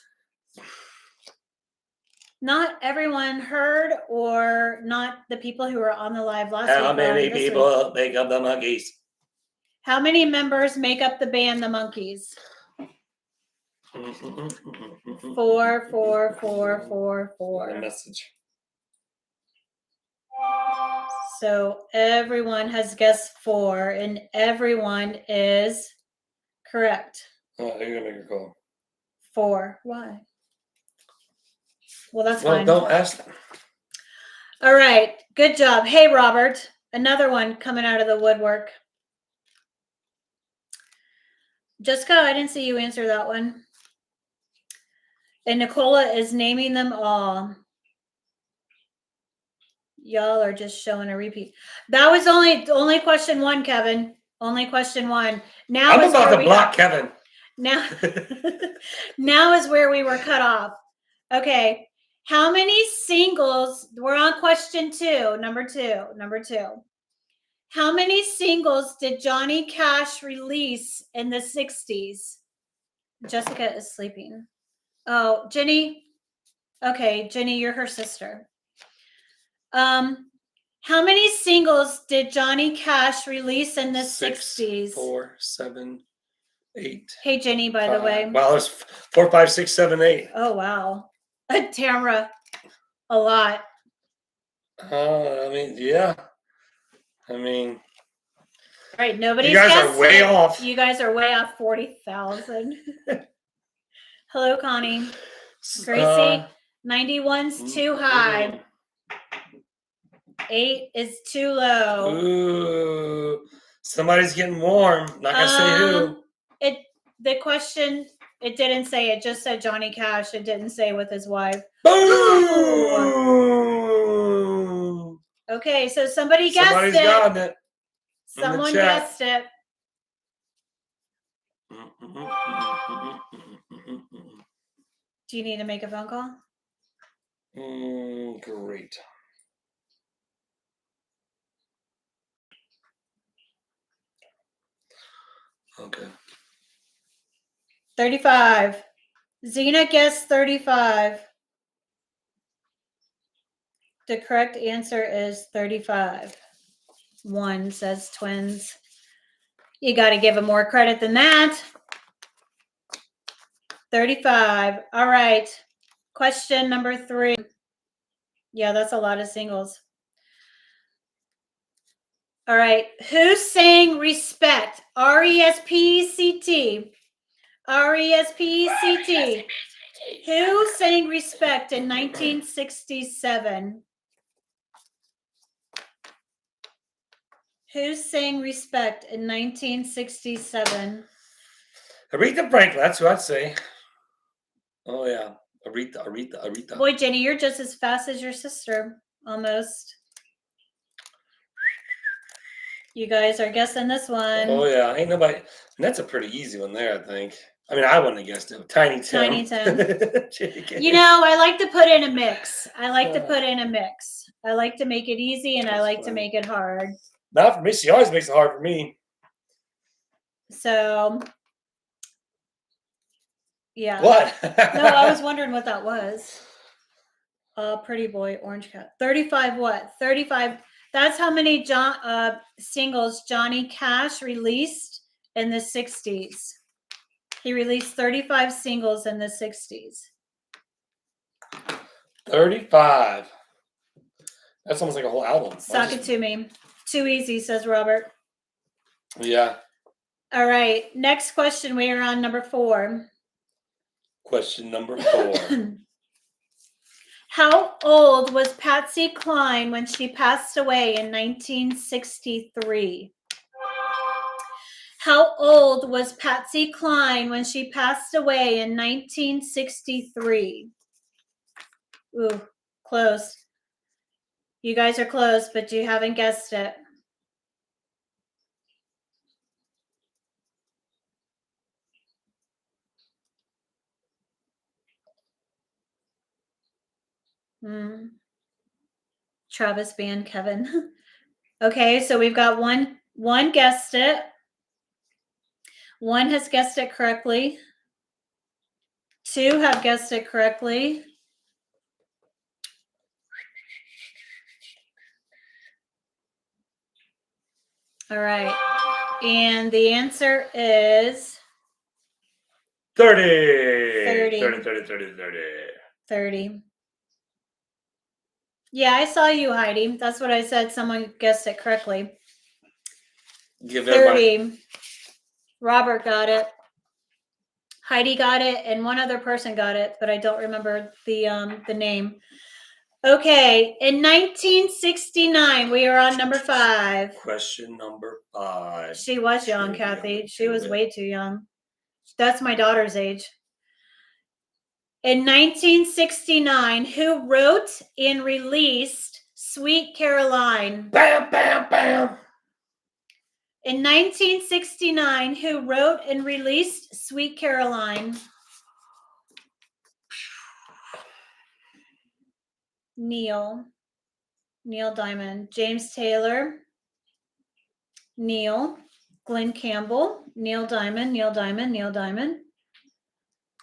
Not everyone heard, or not the people who were on the live last week. How many people make up the Monkees? How many members make up the band, the Monkees? 4, 4, 4, 4, 4. Message. So everyone has guessed 4, and everyone is correct. Oh, you're gonna make a call. 4. Why? Well, that's fine. Don't ask them. All right. Good job. Hey, Robert. Another one coming out of the woodwork. Jessica, I didn't see you answer that one. And Nicola is naming them all. Y'all are just showing a repeat. That was only question 1, Kevin. Only question 1. Now I'm about to block Kevin. Now, now is where we were cut off. Okay. How many singles? We're on question 2, number 2. How many singles did Johnny Cash release in the 60s? Jessica is sleeping. Oh, Jenny. Okay, Jenny, you're her sister. How many singles did Johnny Cash release in the 60s? 4, 7, 8. Hey, Jenny, by the way. Wow, there's 4, 5, 6, 7, 8. Oh, wow. Tamara, a lot. I mean, yeah. I mean, all right, nobody's you guys are way off. You guys are way off 40,000. Hello, Connie. Gracie, 91's too high. 8 is too low. Ooh, somebody's getting warm. Not gonna say who. The question, it didn't say. It just said Johnny Cash. It didn't say with his wife. Boom! Okay, so somebody guessed Somebody's it. gotten it. Someone guessed it. Do you need to make a phone call? Great. Okay. 35. Zena guessed 35. The correct answer is 35. 1 says twins. You got to give them more credit than that. 35. All right. Question number 3. Yeah, that's a lot of singles. All right. Who sang Respect? R-E-S-P-E-C-T. R-E-S-P-E-C-T. Who sang Respect in 1967? Who sang Respect in 1967? Aretha Franklin. That's who I'd say. Oh, yeah. Aretha. Boy, Jenny, you're just as fast as your sister, almost. You guys are guessing this one. Oh, yeah. Ain't nobody. And that's a pretty easy one there, I think. I mean, I wouldn't have guessed it. Tiny Tim. You know, I like to put in a mix. I like to make it easy, and I like to make it hard. Not for me. She always makes it hard for me. So, yeah. What? No, I was wondering what that was. Pretty Boy, Orange Cat. 35 what? 35. That's how many singles Johnny Cash released in the 60s. He released 35 singles in the 60s. 35. That's almost like a whole album. Sock it to me. Too easy, says Robert. Yeah. All right. Next question. We are on number 4. Question number 4. How old was Patsy Cline when she passed away in 1963? How old was Patsy Cline when she passed away in 1963? Ooh, close. You guys are close, but you haven't guessed it. Travis Band, Kevin. Okay, so we've got one guessed it. One has guessed it correctly. 2 have guessed it correctly. All right. And the answer is 30. 30. Yeah, I saw you, Heidi. That's what I said. Someone guessed it correctly. Give 30. Robert got it. Heidi got it, and one other person got it, but I don't remember the name. Okay, in 1969, we are on number 5. Question number 5. She was young, Kathy. She was way too young. That's my daughter's age. In 1969, who wrote and released Sweet Caroline? Bam, bam, bam. In 1969, who wrote and released Sweet Caroline? Neil Diamond, James Taylor, Neil, Glenn Campbell, Neil Diamond.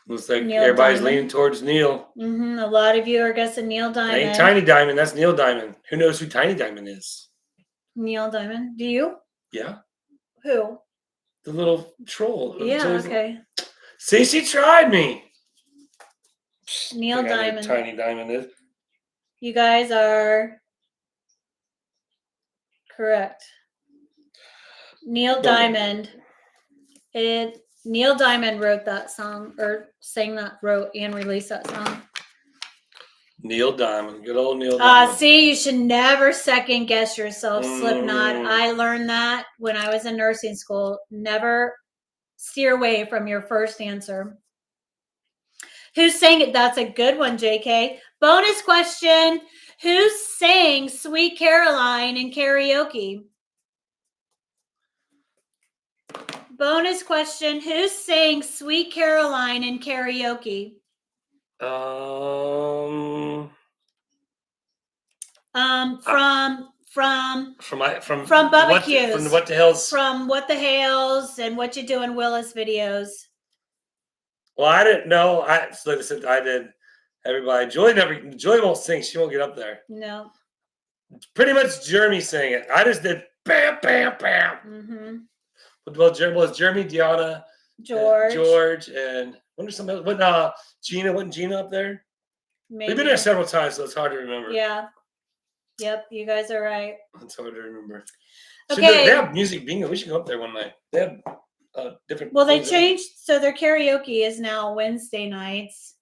Looks like Neil everybody's Diamond. leaning towards Neil. A lot of you are guessing Neil Diamond. It ain't Tiny Diamond. That's Neil Diamond. Who knows who Tiny Diamond is? Neil Diamond. Do you? Yeah. Who? The little troll. Yeah, okay. See, she tried me. Neil Diamond. Tiny Diamond is. You guys are correct. Neil Diamond. Neil Diamond wrote that song, or wrote and released that song. Neil Diamond. Good old Neil Diamond. See, you should never second guess yourself, Slipknot. I learned that when I was in nursing school. Never steer away from your first answer. Who sang it? That's a good one, JK. Bonus question. Who sang Sweet Caroline in karaoke? Bonus question. Who sang Sweet Caroline in karaoke? From Bubba Q's. From What the Hell's. From What the Hell's and What You Doing Willis videos. Well, I didn't know. Like I said, I did. Everybody, Joy won't sing. She won't get up there. No. Pretty much Jeremy sang it. I just did bam, bam, bam. Well, was Jeremy, Deanna, George, and wonder something else. What? Gina? Wasn't Gina up there? Maybe. We've been there several times, so it's hard to remember. Yeah. Yep. You guys are right. It's hard to remember. Okay. They have music bingo. We should go up there one night. They have different. Well, they changed, so their karaoke is now Wednesday nights.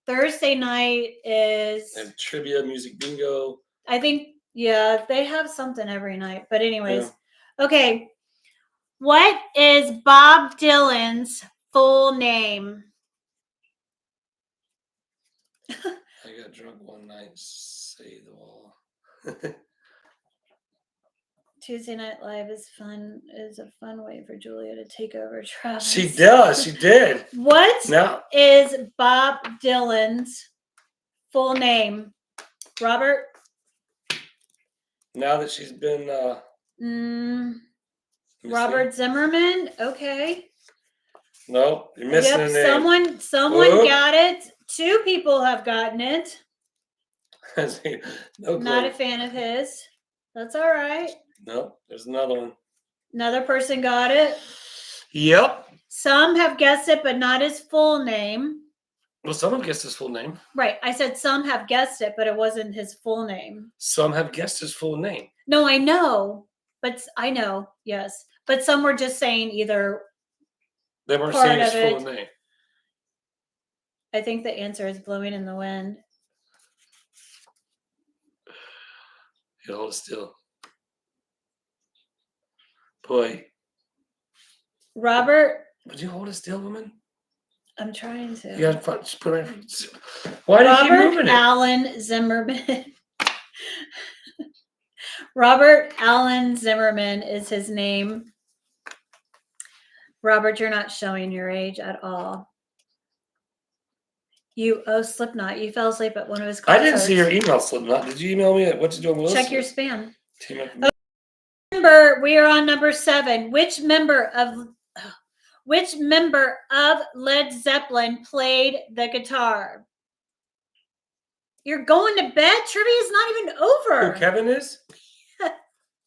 Thursday night is and trivia, music bingo. I think, yeah, they have something every night. But anyways, okay. What is Bob Dylan's full name? I got drunk one night. Say the wall. Tuesday Night Live is a fun way for Julia to take over Travis. She does. She did. What is Bob Dylan's full name? Robert? Now that she's been Robert Zimmerman? Okay. No, you're missing a name. Someone got it. 2 people have gotten it. No clue. Not a fan of his. That's all right. No, there's another one. Another person got it. Yep. Some have guessed it, but not his full name. Well, some have guessed his full name. Right. I said some have guessed it, but it wasn't his full name. Some have guessed his full name. No, I know. But I know, yes. But some were just saying either. They weren't saying his full name. I think the answer is Blowing in the Wind. You hold it still. Boy. Robert. Would you hold it still, woman? I'm trying to. You gotta just put it. Why do you keep moving it? Robert Allen Zimmerman. Robert Allen Zimmerman is his name. Robert, you're not showing your age at all. Slipknot. You fell asleep at one of his concerts. I didn't see your email, Slipknot. Did you email me? What did you do? Check your spam. Okay. We are on number 7. Which member of Led Zeppelin played the guitar? You're going to bed? Trivia is not even over. Who Kevin is?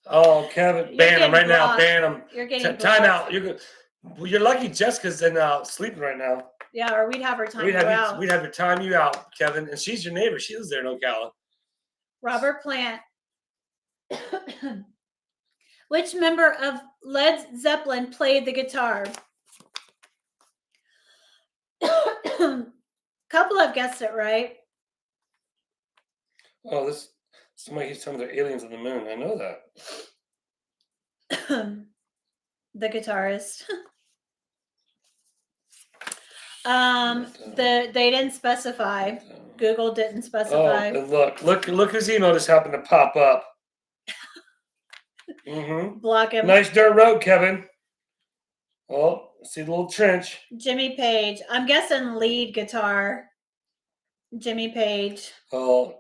Oh, Kevin. Ban him right now. Ban him. You're getting time out. You're lucky Jessica's in sleeping right now. Yeah, or we'd have her time you out. We'd have to time you out, Kevin. And she's your neighbor. She lives there in Ocala. Robert Plant. Which member of Led Zeppelin played the guitar? Couple have guessed it right. Oh, somebody keeps telling me they're aliens on the moon. I know that. The guitarist. They didn't specify. Google didn't specify. Oh, look whose email just happened to pop up. Mm-hmm. Block him. Nice dirt road, Kevin. Oh, see the little trench. Jimmy Page. I'm guessing lead guitar. Jimmy Page. Oh,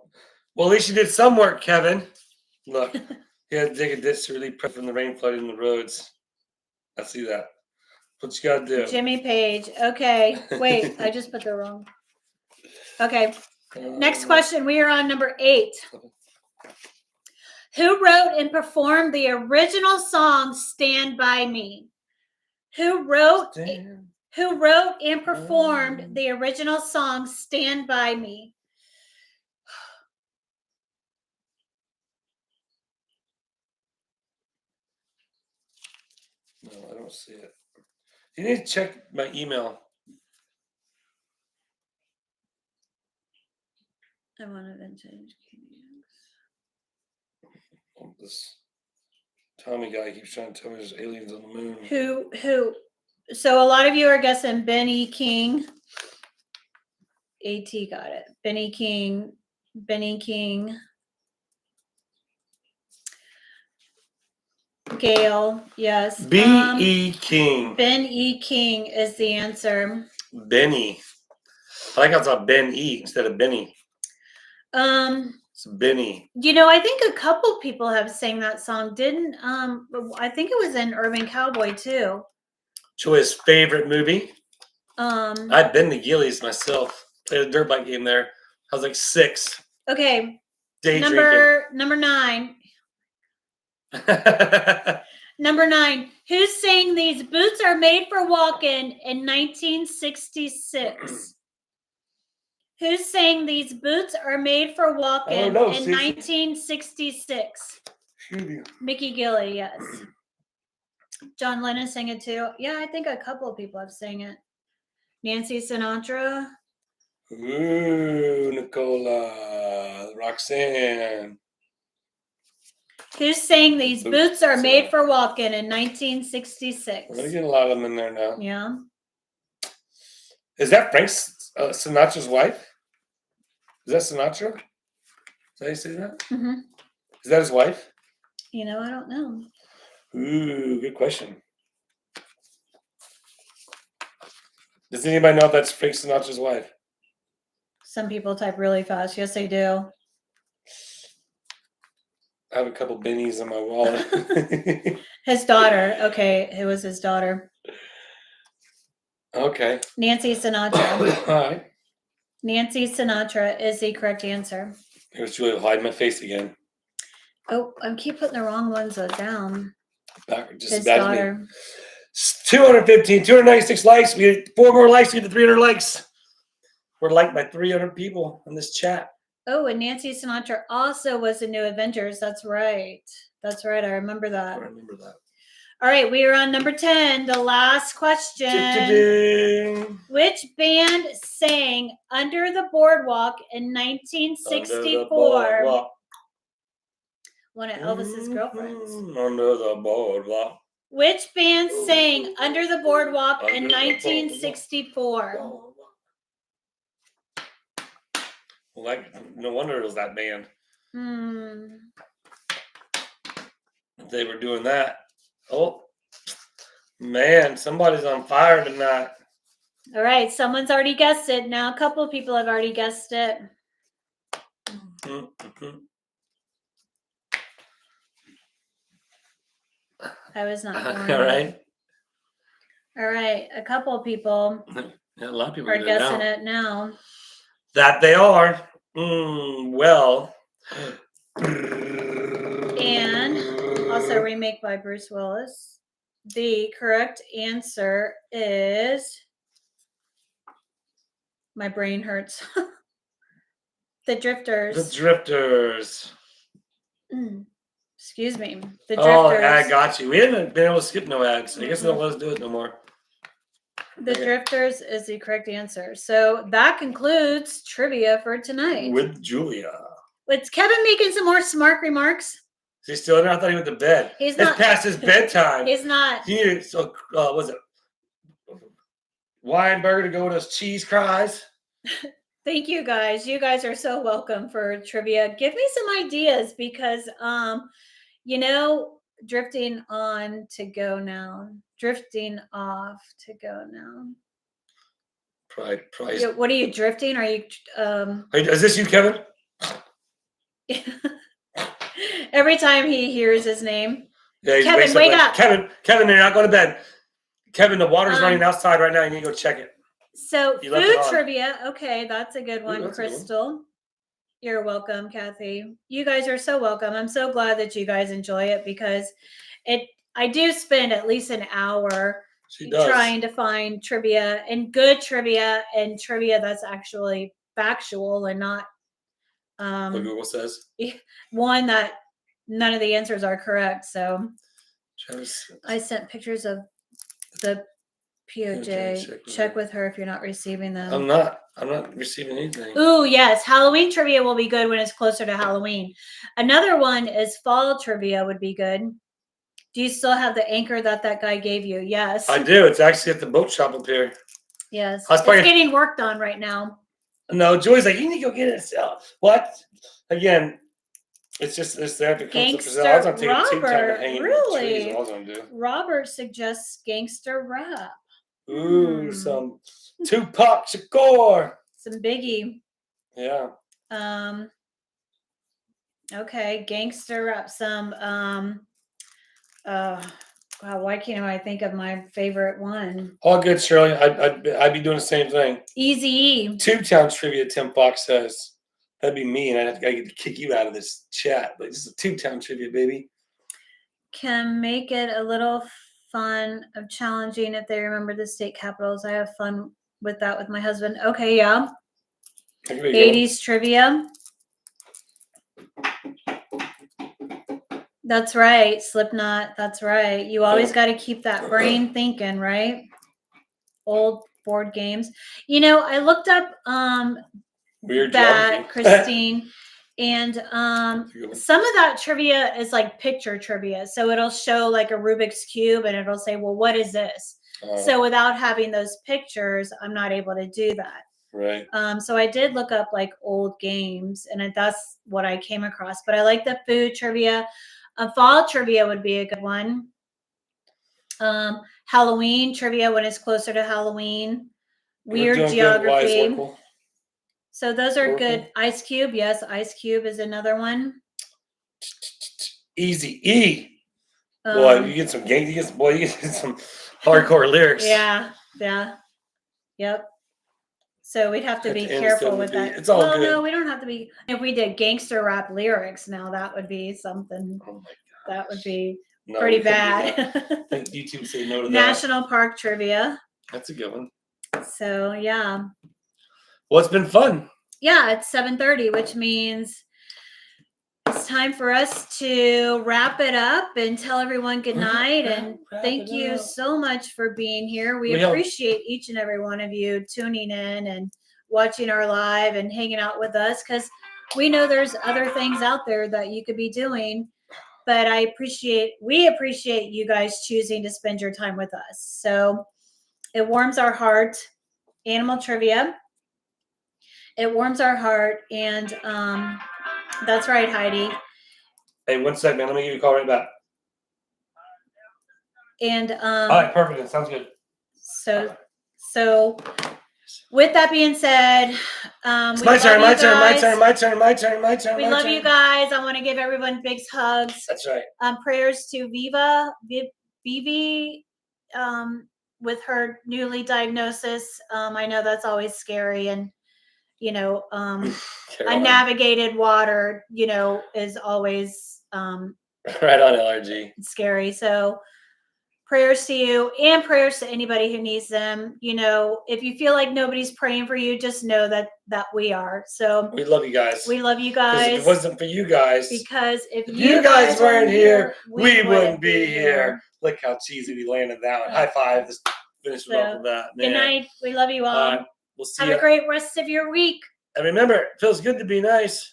well, at least you did some work, Kevin. Look, you had to dig a ditch to relieve pressure from the rain flooding the roads. I see that. What you got to do? Jimmy Page. Okay. Wait, I just put the wrong. Okay. Next question. We are on number 8. Who wrote and performed the original song "Stand By Me"? Who wrote and performed the original song "Stand By Me"? No, I don't see it. You need to check my email. I want to vintage. This Tommy guy keeps trying to tell me there's aliens on the moon. Who? So a lot of you are guessing Benny King. AT got it. Benny King. Gail, yes. B.E. King. Ben E. King is the answer. Benny. I like how it's on Ben E instead of Benny. It's Benny. I think a couple people have sang that song. Didn't I think it was in Urban Cowboy too. Joy's favorite movie. I've been to Gillies myself. Played a dirt bike game there. I was like 6. Okay. Day number 9. Number 9. Who sang "These Boots Are Made for Walking" in 1966? Who sang "These Boots Are Made for Walking" in 1966? Mickey Gilley, yes. John Lennon sang it too. Yeah, I think a couple of people have sang it. Nancy Sinatra. Ooh, Nicola, Roxanne. Who sang "These Boots Are Made for Walking" in 1966? We're gonna get a lot of them in there now. Yeah. Is that Frank Sinatra's wife? Is that Sinatra? Is that how you say that? Mm-hmm. Is that his wife? I don't know. Ooh, good question. Does anybody know if that's Frank Sinatra's wife? Some people type really fast. Yes, they do. I have a couple bennies in my wallet. His daughter. Okay, it was his daughter. Okay. Nancy Sinatra. All right. Nancy Sinatra is the correct answer. Here's Julia hiding my face again. Oh, I keep putting the wrong ones down. Just his daughter. 215, 296 likes. We get 4 more likes. We get to 300 likes. We're liked by 300 people in this chat. Oh, and Nancy Sinatra also was in New Avengers. That's right. That's right. I remember that. I remember that. All right, we are on number 10. The last question. Ding-ding-ding. Which band sang Under the Boardwalk in 1964? Boardwalk. One of Elvis's girlfriends. Under the boardwalk. Which band sang Under the Boardwalk in 1964? Well, no wonder it was that band. They were doing that. Oh, man, somebody's on fire tonight. All right, someone's already guessed it. Now a couple of people have already guessed it. I was not born. All right. All right, a couple of people Yeah, a lot of people are guessing it now. That they are. Well. And also remake by Bruce Willis. The correct answer is, my brain hurts. The Drifters. The Drifters. Excuse me. The Drifters. Oh, I got you. We haven't been able to skip no ads. I guess they don't let us do it no more. The Drifters is the correct answer. So that concludes trivia for tonight. With Julia. Is Kevin making some more smart remarks? Is he still in there? I thought he went to bed. He's not. It's past his bedtime. He's not. So, was it Weinberger to go with his cheese cries? Thank you, guys. You guys are so welcome for trivia. Give me some ideas because, drifting on to go now. Drifting off to go now. Price. What are you drifting? Are you? Is this you, Kevin? Every time he hears his name. Yeah, Kevin, wake up. Kevin, you're not going to bed. Kevin, the water's running outside right now. You need to go check it. So food trivia. Okay, that's a good one, Crystal. You're welcome, Kathy. You guys are so welcome. I'm so glad that you guys enjoy it because I do spend at least an hour trying to find trivia and good trivia and trivia that's actually factual and not what Google says. One that none of the answers are correct. So Travis. I sent pictures of the POJ. Check with her if you're not receiving them. I'm not receiving anything. Ooh, yes. Halloween trivia will be good when it's closer to Halloween. Another one is fall trivia would be good. Do you still have the anchor that guy gave you? Yes. I do. It's actually at the boat shop up here. Yes. It's getting worked on right now. No, Joy's like, you need to go get it yourself. What? Again, it's there to come to Brazil. I was going to take a tube time and hang it in the trees. What I was going to do. Robert suggests gangster rap. Ooh, some Tupac Shakur. Some Biggie. Yeah. Okay, gangster rap. Some wow, why can't I think of my favorite one? All good, Shirley. I'd be doing the same thing. Easy. Tube Town trivia, Tim Fox says. That'd be me, and I get to kick you out of this chat. But this is a Tube Town trivia, baby. Can make it a little fun of challenging if they remember the state capitals. I have fun with that with my husband. Okay, yeah. 80s trivia. That's right, Slipknot. That's right. You always got to keep that brain thinking, right? Old board games. I looked up Weird that, Christine, and some of that trivia is like picture trivia. So it'll show like a Rubik's Cube and it'll say, well, what is this? So without having those pictures, I'm not able to do that. Right. So I did look up like old games and that's what I came across. But I like the food trivia. Fall trivia would be a good one. Halloween trivia when it's closer to Halloween. Weird geography. So those are good. Ice Cube, yes. Ice Cube is another one. Easy E. Boy, you get some some hardcore lyrics. Yeah. Yep. So we'd have to be careful with that. It's all good. No, we don't have to be. If we did gangster rap lyrics now, that would be something. Oh my God. That would be. No, pretty we couldn't do bad. that. I think YouTube say no to that. National Park Trivia. That's a good one. So yeah. Well, it's been fun. Yeah, it's 7:30, which means it's time for us to wrap it up and tell everyone good night. And thank you so much for being here. We appreciate each and every one of you tuning in and watching our live and hanging out with us, because we know there's other things out there that you could be doing. But we appreciate you guys choosing to spend your time with us. So it warms our heart. Animal trivia. It warms our heart. And that's right, Heidi. Hey, 1 second, man. Let me give you a call right back. And all right, perfect. That sounds good. So with that being said, my turn. We love you guys. I want to give everyone big hugs. That's right. Prayers to Vivi, with her newly diagnosis. I know that's always scary, and unnavigated water, is always right on, LRG. Scary. So prayers to you and prayers to anybody who needs them. If you feel like nobody's praying for you, just know that we are. So we love you guys. We love you guys. If it wasn't for you guys. Because if you guys weren't here, we wouldn't be here. Look how cheesy we landed that one. High five. Just finish it off with that. Man. Good night. We love you all. We'll see Have a great rest of your week. And remember, it feels good to be nice.